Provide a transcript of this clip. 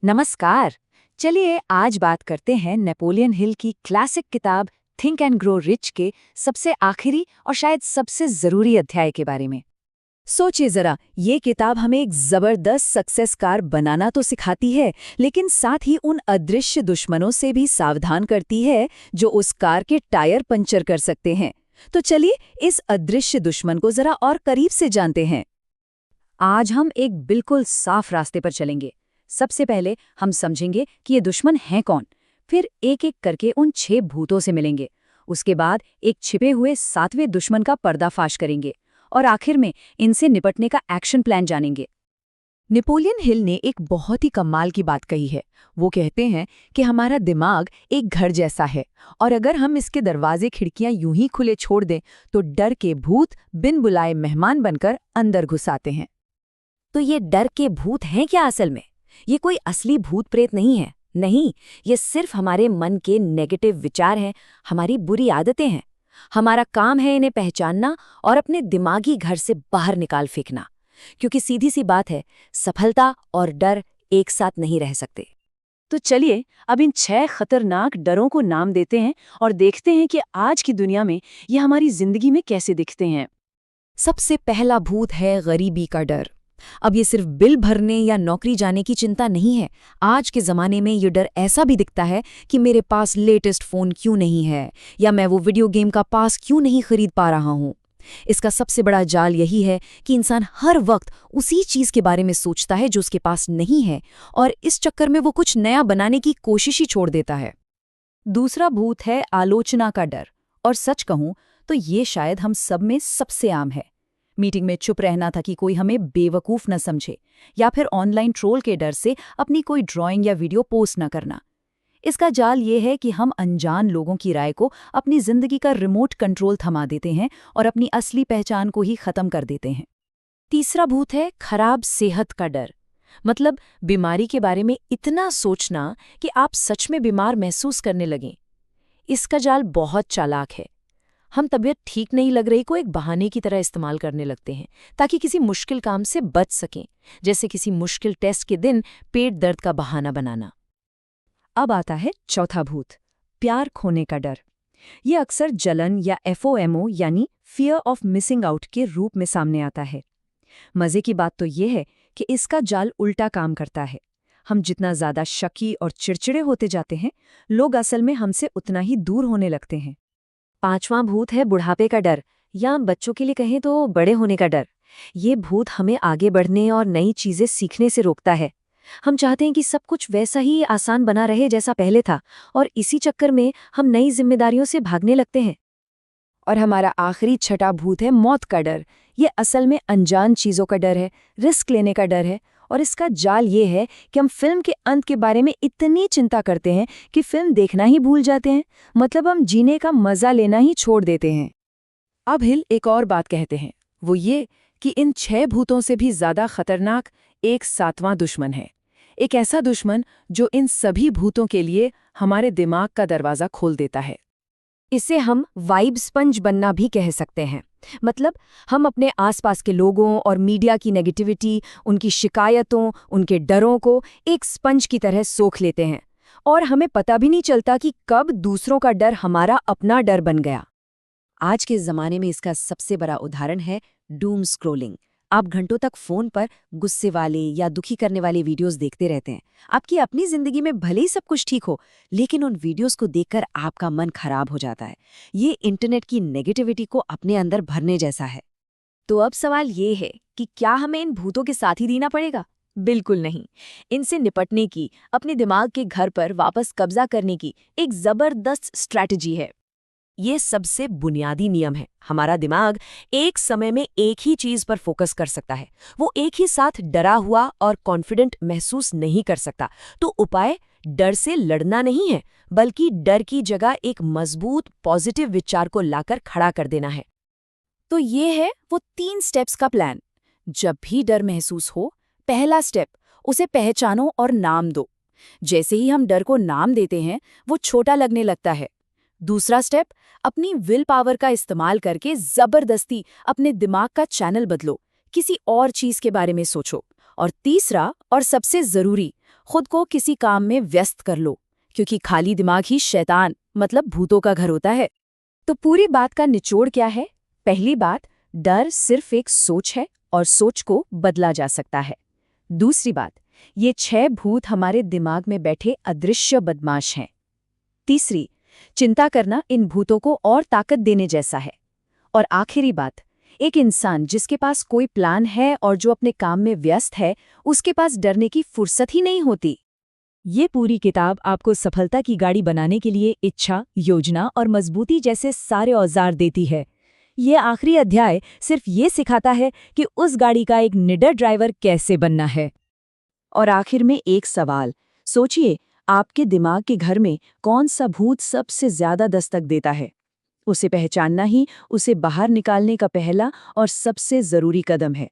नमस्कार। चलिए आज बात करते हैं नेपोलियन हिल की क्लासिक किताब थिंक एंड ग्रो रिच के सबसे आखिरी और शायद सबसे जरूरी अध्याय के बारे में। सोचिए जरा, ये किताब हमें एक जबरदस्त सक्सेस कार बनाना तो सिखाती है, लेकिन साथ ही उन अदृश्य दुश्मनों से भी सावधान करती है जो उस कार के टायर पंचर कर सकते हैं। तो चलिए इस अदृश्य दुश्मन को जरा और करीब से जानते हैं। आज हम एक बिल्कुल साफ रास्ते पर चलेंगे। सबसे पहले हम समझेंगे कि ये दुश्मन हैं कौन, फिर एक एक करके उन 6 भूतों से मिलेंगे। उसके बाद एक छिपे हुए 7वें दुश्मन का पर्दाफाश करेंगे और आखिर में इनसे निपटने का एक्शन प्लान जानेंगे। नेपोलियन हिल ने एक बहुत ही कमाल की बात कही है। वो कहते हैं कि हमारा दिमाग एक घर जैसा है और अगर हम इसके दरवाजे खिड़कियां यूं ही खुले छोड़ दें तो डर के भूत बिन बुलाए मेहमान बनकर अंदर घुस आते हैं। तो ये डर के भूत हैं क्या असल में? ये कोई असली भूत प्रेत नहीं है। नहीं, ये सिर्फ हमारे मन के नेगेटिव विचार हैं, हमारी बुरी आदतें हैं। हमारा काम है इन्हें पहचानना और अपने दिमागी घर से बाहर निकाल फेंकना। क्योंकि सीधी सी बात है, सफलता और डर एक साथ नहीं रह सकते। तो चलिए अब इन 6 खतरनाक डरों को नाम देते हैं और देखते हैं कि आज की दुनिया में ये हमारी जिंदगी में कैसे दिखते हैं। सबसे पहला भूत है गरीबी का डर। अब ये सिर्फ बिल भरने या नौकरी जाने की चिंता नहीं है। आज के ज़माने में ये डर ऐसा भी दिखता है कि मेरे पास लेटेस्ट फ़ोन क्यों नहीं है, या मैं वो वीडियो गेम का पास क्यों नहीं खरीद पा रहा हूँ। इसका सबसे बड़ा जाल यही है कि इंसान हर वक्त उसी चीज़ के बारे में सोचता है जो उसके पास नहीं है, और इस चक्कर में वो कुछ नया बनाने की कोशिश ही छोड़ देता है। दूसरा भूत है आलोचना का डर, और सच कहूं तो ये शायद हम सब में सबसे आम है। मीटिंग में चुप रहना था कि कोई हमें बेवकूफ़ न समझे, या फिर ऑनलाइन ट्रोल के डर से अपनी कोई ड्राइंग या वीडियो पोस्ट न करना। इसका जाल ये है कि हम अनजान लोगों की राय को अपनी जिंदगी का रिमोट कंट्रोल थमा देते हैं और अपनी असली पहचान को ही खत्म कर देते हैं। तीसरा भूत है खराब सेहत का डर, मतलब बीमारी के बारे में इतना सोचना कि आप सच में बीमार महसूस करने लगें। इसका जाल बहुत चालाक है। हम तबीयत ठीक नहीं लग रही को एक बहाने की तरह इस्तेमाल करने लगते हैं ताकि किसी मुश्किल काम से बच सकें, जैसे किसी मुश्किल टेस्ट के दिन पेट दर्द का बहाना बनाना। अब आता है चौथा भूत, प्यार खोने का डर। ये अक्सर जलन या FOMO यानी फियर ऑफ मिसिंग आउट के रूप में सामने आता है। मजे की बात तो ये है कि इसका जाल उल्टा काम करता है। हम जितना ज्यादा शकी और चिड़चिड़े होते जाते हैं, लोग असल में हमसे उतना ही दूर होने लगते हैं। पांचवां भूत है बुढ़ापे का डर, या बच्चों के लिए कहें तो बड़े होने का डर। ये भूत हमें आगे बढ़ने और नई चीजें सीखने से रोकता है। हम चाहते हैं कि सब कुछ वैसा ही आसान बना रहे जैसा पहले था, और इसी चक्कर में हम नई जिम्मेदारियों से भागने लगते हैं। और हमारा आखिरी छठा भूत है मौत का डर। ये असल में अनजान चीजों का डर है, रिस्क लेने का डर है। और इसका जाल ये है कि हम फिल्म के अंत के बारे में इतनी चिंता करते हैं कि फिल्म देखना ही भूल जाते हैं, मतलब हम जीने का मजा लेना ही छोड़ देते हैं। अब हिल एक और बात कहते हैं, वो ये कि इन 6 भूतों से भी ज्यादा खतरनाक एक 7वां दुश्मन है। एक ऐसा दुश्मन जो इन सभी भूतों के लिए हमारे दिमाग का दरवाजा खोल देता है। इसे हम वाइब स्पंज बनना भी कह सकते हैं। मतलब हम अपने आसपास के लोगों और मीडिया की नेगेटिविटी, उनकी शिकायतों, उनके डरों को एक स्पंज की तरह सोख लेते हैं, और हमें पता भी नहीं चलता कि कब दूसरों का डर हमारा अपना डर बन गया। आज के ज़माने में इसका सबसे बड़ा उदाहरण है डूम स्क्रॉलिंग। आप घंटों तक फ़ोन पर गुस्से वाले या दुखी करने वाले वीडियोस देखते रहते हैं। आपकी अपनी ज़िंदगी में भले ही सब कुछ ठीक हो, लेकिन उन वीडियोस को देखकर आपका मन खराब हो जाता है। ये इंटरनेट की नेगेटिविटी को अपने अंदर भरने जैसा है। तो अब सवाल ये है कि क्या हमें इन भूतों के साथ ही जीना पड़ेगा? बिल्कुल नहीं। इनसे निपटने की, अपने दिमाग के घर पर वापस कब्जा करने की एक ज़बरदस्त स्ट्रैटेजी है। ये सबसे बुनियादी नियम है। हमारा दिमाग एक समय में एक ही चीज पर फोकस कर सकता है। वो एक ही साथ डरा हुआ और कॉन्फिडेंट महसूस नहीं कर सकता। तो उपाय डर से लड़ना नहीं है, बल्कि डर की जगह एक मजबूत पॉजिटिव विचार को लाकर खड़ा कर देना है। तो ये है वो 3 स्टेप्स का प्लान। जब भी डर महसूस हो, पहला स्टेप, उसे पहचानो और नाम दो। जैसे ही हम डर को नाम देते हैं, वो छोटा लगने लगता है। दूसरा स्टेप, अपनी विल पावर का इस्तेमाल करके जबरदस्ती अपने दिमाग का चैनल बदलो, किसी और चीज के बारे में सोचो। और तीसरा और सबसे जरूरी, खुद को किसी काम में व्यस्त कर लो, क्योंकि खाली दिमाग ही शैतान मतलब भूतों का घर होता है। तो पूरी बात का निचोड़ क्या है? पहली बात, डर सिर्फ एक सोच है और सोच को बदला जा सकता है। दूसरी बात, ये 6 भूत हमारे दिमाग में बैठे अदृश्य बदमाश हैं। तीसरी, चिंता करना इन भूतों को और ताकत देने जैसा है। और आखिरी बात, एक इंसान जिसके पास कोई प्लान है और जो अपने काम में व्यस्त है, उसके पास डरने की फुर्सत ही नहीं होती। ये पूरी किताब आपको सफलता की गाड़ी बनाने के लिए इच्छा, योजना और मजबूती जैसे सारे औजार देती है। ये आखिरी अध्याय सिर्फ ये सिखाता है कि उस गाड़ी का एक निडर ड्राइवर कैसे बनना है। और आखिर में एक सवाल, सोचिए, आपके दिमाग के घर में कौन सा भूत सबसे ज्यादा दस्तक देता है? उसे पहचानना ही उसे बाहर निकालने का पहला और सबसे जरूरी कदम है।